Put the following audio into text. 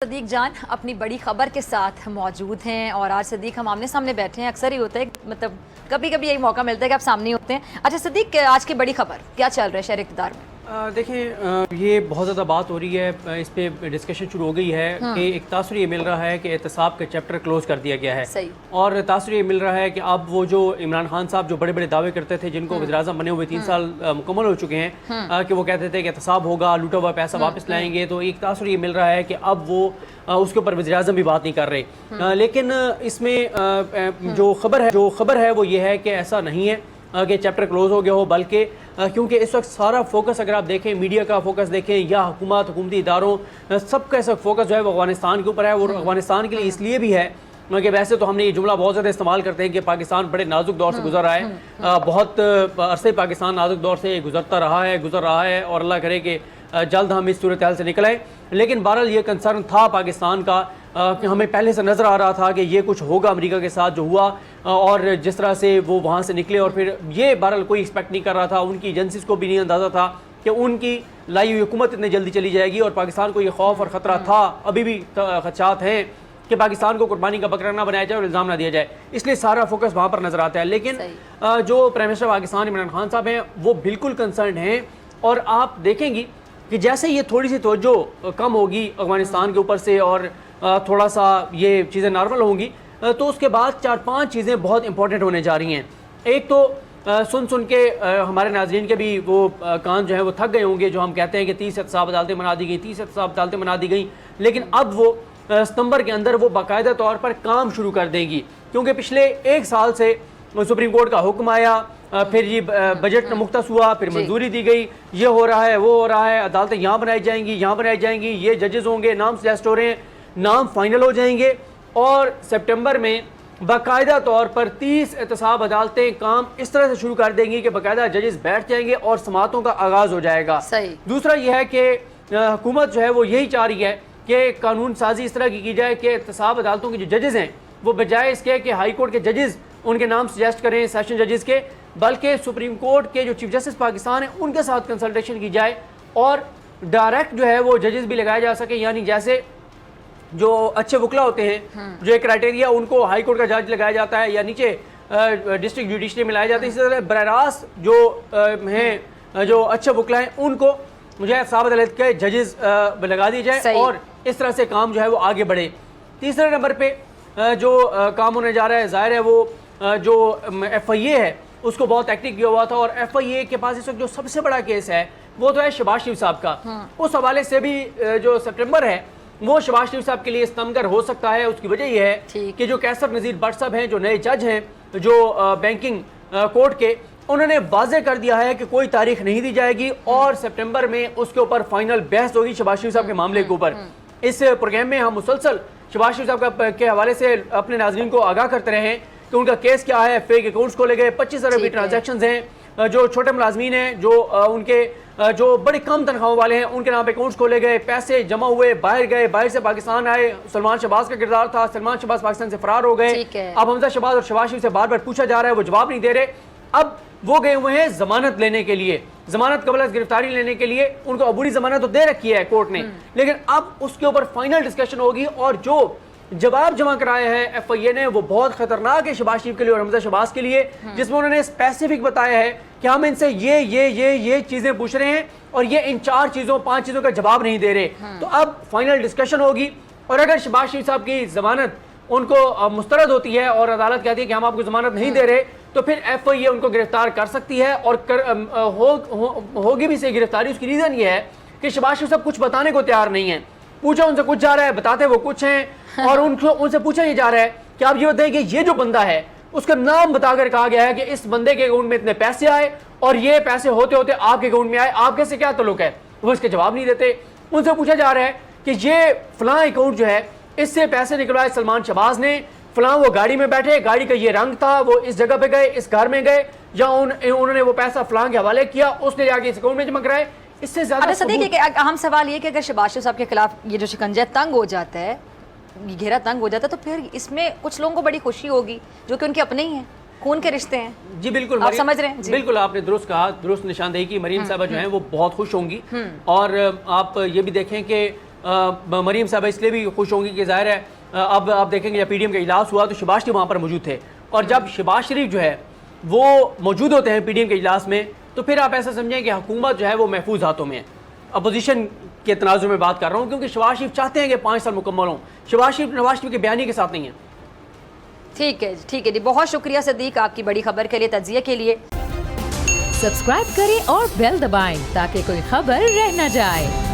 सदीक जान अपनी बड़ी खबर के साथ मौजूद हैं और आज सदीक हम आमने सामने बैठे हैं। अक्सर ही होता है, मतलब कभी कभी यही मौका मिलता है कि आप सामने होते हैं। अच्छा सदीक, आज की बड़ी खबर क्या चल रहा है शहर इक़्तिदार में? देखें, ये बहुत ज़्यादा बात हो रही है, इस पे डिस्कशन शुरू हो गई है कि एक तासुर ये मिल रहा है कि एहतसाब का चैप्टर क्लोज कर दिया गया है। सही। और तासुर ये मिल रहा है कि अब वो जो इमरान खान साहब जो बड़े बड़े दावे करते थे, जिनको वज़ीर-ए-आज़म बने हुए 3 साल मुकम्मल हो चुके हैं, कि वो कहते थे कि एहतसाब होगा, लूटा हुआ पैसा वापस लाएंगे, तो एक तासुर ये मिल रहा है कि अब वो उसके ऊपर वज़ीर-ए-आज़म भी बात नहीं कर रहे। लेकिन इसमें जो खबर है वो ये है कि ऐसा नहीं है कि चैप्टर क्लोज हो गया हो, बल्कि क्योंकि इस वक्त सारा फोकस अगर आप देखें, मीडिया का फोकस देखें या हुकूमती इदारों, सबका इस वक्त फोकस जो है वो अफगानिस्तान के ऊपर है। और अफगानिस्तान के लिए इसलिए भी है कि वैसे तो हमने ये जुमला बहुत ज़्यादा इस्तेमाल करते हैं कि पाकिस्तान बड़े नाजुक दौर से गुजर रहा है, बहुत अरसे पाकिस्तान नाजुक दौर से गुजर रहा है और अल्लाह करे कि जल्द हम इस सूरत हाल से निकलें। लेकिन बहरहाल ये कंसर्न था पाकिस्तान का कि हमें पहले से नज़र आ रहा था कि ये कुछ होगा अमेरिका के साथ जो हुआ, और जिस तरह से वो वहाँ से निकले, और फिर ये बहरहाल कोई एक्सपेक्ट नहीं कर रहा था, उनकी एजेंसीज को भी नहीं अंदाज़ा था कि उनकी लाई हुई हुकूमत इतनी जल्दी चली जाएगी। और पाकिस्तान को ये खौफ और ख़तरा था, अभी भी खदशात हैं कि पाकिस्तान को कुर्बानी का बकरा ना बनाया जाए और इल्ज़ाम ना दिया जाए, इसलिए सारा फोकस वहाँ पर नज़र आता है। लेकिन जो प्राइम मिनिस्टर पाकिस्तान इमरान खान साहब हैं वो बिल्कुल कंसर्न हैं, और आप देखेंगी कि जैसे ये थोड़ी सी तवज्जो कम होगी अफगानिस्तान के ऊपर से और थोड़ा सा ये चीज़ें नॉर्मल होंगी, तो उसके बाद 4-5 चीज़ें बहुत इंपॉर्टेंट होने जा रही हैं। एक तो सुन के हमारे नाज़रीन के भी वो कान जो है वो थक गए होंगे, जो हम कहते हैं कि 30 एहतसाब अदालतें बना दी गई, 30 एहतसाब अदालतें बना दी गई, लेकिन अब वो सितंबर के अंदर वो बाकायदा तौर पर काम शुरू कर देंगी, क्योंकि पिछले 1 साल से सुप्रीम कोर्ट का हुक्म आया, फिर ये बजट मुख्तस हुआ, फिर मंजूरी दी गई, ये हो रहा है, वो हो रहा है, अदालतें यहाँ बनाई जाएंगी, ये जजेस होंगे, नाम सजेस्ट हो रहे हैं, नाम फाइनल हो जाएंगे, और सितंबर में बाकायदा तौर पर 30 एहतसाब अदालतें काम इस तरह से शुरू कर देंगी कि बाकायदा जजेस बैठ जाएंगे और समातों का आगाज़ हो जाएगा। दूसरा यह है कि हुकूमत जो है वो यही चाह रही है कि कानून साजी इस तरह की जाए कि एहतसाब अदालतों के जो जजेस हैं वो बजाय इसके कि हाई कोर्ट के जजेस उनके नाम सजेस्ट करें सेशन जजेस के, बल्कि सुप्रीम कोर्ट के जो चीफ जस्टिस पाकिस्तान है उनके साथ कंसल्टेशन की जाए और डायरेक्ट जो है वो जजेस भी लगाए जा सके। यानी जैसे जो अच्छे वकला होते हैं, जो एक क्राइटेरिया उनको हाई कोर्ट का जज लगाया जाता है या नीचे डिस्ट्रिक्ट जुडिशरी में लाया जाता है, इसी तरह बराह रास्त जो हैं जो अच्छे वकला हैं उनको मुझे एहतसाब अदालत के जजेस लगा दिए जाए और इस तरह से काम जो है वो आगे बढ़े। तीसरे नंबर पे जो काम होने जा रहा है, जाहिर है वो जो FIA है उसको बहुत एक्टिव किया हुआ था, और FIA के पास इस वक्त जो सबसे बड़ा केस है वो तो है शहबाज शरीफ साहब का। उस हवाले से भी जो सितंबर है वो शहबाज शरीफ साहब के लिए स्तंभकर हो सकता है। उसकी वजह यह है कि जो कैसर नज़ीर भट्ट साहब हैं, जो नए जज हैं जो बैंकिंग कोर्ट के, उन्होंने वाजे कर दिया है कि कोई तारीख नहीं दी जाएगी और सितंबर में उसके ऊपर फाइनल बहस होगी शहबाज शरीफ साहब के मामले के ऊपर। इस प्रोग्राम में हम मुसलसल शहबाज शरीफ साहब के हवाले से अपने नाज़रीन को आगाह करते रहे हैं कि उनका केस क्या है। फेक अकाउंट्स खोले गए, 25 अरब ट्रांजैक्शंस हैं, जो छोटे मुलाजमीन हैं, जो उनके जो बड़ी कम तनख्वाहों वाले हैं, उनके नाम पे अकाउंट्स खोले गए, पैसे जमा हुए, बाहर गए, बाहर से पाकिस्तान आए। सलमान शहबाज का किरदार था, सलमान शहबाज पाकिस्तान से फरार हो गए। अब हमजा शहबाज और शहबाज शरीफ से बार बार पूछा जा रहा है, वो जवाब नहीं दे रहे। अब वो गए हुए हैं जमानत लेने के लिए, जमानत कबल गिरफ्तारी लेने के लिए। उनको अबूरी जमानत तो दे रखी है कोर्ट ने, लेकिन अब उसके ऊपर फाइनल डिस्कशन होगी, और जो जवाब जमा कराया है FIA ने वो बहुत खतरनाक है शहबाज शरीफ के लिए और हमजा शहबाज के लिए, जिसमें उन्होंने स्पेसिफिक बताया है कि हम इनसे ये चीजें पूछ रहे हैं और ये इन 5 चीजों का जवाब नहीं दे रहे। तो अब फाइनल डिस्कशन होगी, और अगर शहबाज शरीफ साहब की जमानत उनको मुस्तरद होती है और अदालत कहती है कि हम आपको जमानत नहीं दे रहे, तो फिर FIA उनको गिरफ्तार कर सकती है और होगी भी सही गिरफ्तारी। उसकी रीजन ये है कि शहबाज शरीफ साहब कुछ बताने को तैयार नहीं है। पूछा उनसे कुछ जा रहा है, बताते वो कुछ हैं, और उनसे पूछा ये जा रहा है कि आप ये बताएं कि ये जो बंदा है उसका नाम बताकर कहा गया है कि इस बंदे के अकाउंट में इतने पैसे आए और ये पैसे होते होते आपके अकाउंट में आए, आपके से क्या ताल्लुक है? वो इसके जवाब नहीं देते। उनसे पूछा जा रहा है कि ये फलां अकाउंट जो है इससे पैसे निकलवाए सलमान शहबाज ने, फलां वो गाड़ी में बैठे, गाड़ी का ये रंग था, वो इस जगह पे गए, इस घर में गए, या उन्होंने वो पैसा फलां के हवाले किया, उसने जाके इस अकाउंट में जमा कराए। इससे ज्यादा सदीक एक अहम सवाल ये कि अगर शहबाज शरीफ साहब के खिलाफ ये जो शिकंजा तंग हो जाता है, घेरा तंग हो जाता है, तो फिर इसमें कुछ लोगों को बड़ी खुशी होगी जो कि उनके अपने ही हैं, खून के रिश्ते हैं। जी बिल्कुल, आप समझ रहे हैं जी? बिल्कुल आपने दुरुस्त कहा, दुरुस्त निशानदेही की। मरीम साहबा जो हैं वो बहुत खुश होंगी, और आप ये भी देखें कि मरीम साहब इसलिए भी खुश होंगी कि जाहिर है अब आप देखेंगे जब PDM का इजलास हुआ तो शहबाज शरीफ वहाँ पर मौजूद थे, और जब शहबाज शरीफ जो है वो मौजूद होते हैं PDM के इजलास में, तो फिर आप ऐसा समझें कि हुकूमत जो है वो महफूज हाथों में है। अपोजिशन के तनाजुर में बात कर रहा हूँ, क्योंकि शहबाज शरीफ चाहते हैं कि 5 साल मुकम्मल हों। शहबाज शरीफ नवाज शरीफ के बयानी के साथ नहीं है। ठीक है जी, बहुत शुक्रिया सदीक आपकी बड़ी खबर के लिए, तज्जिए के लिए। सब्सक्राइब करें और बेल दबाएं ताकि कोई खबर रह न जाए।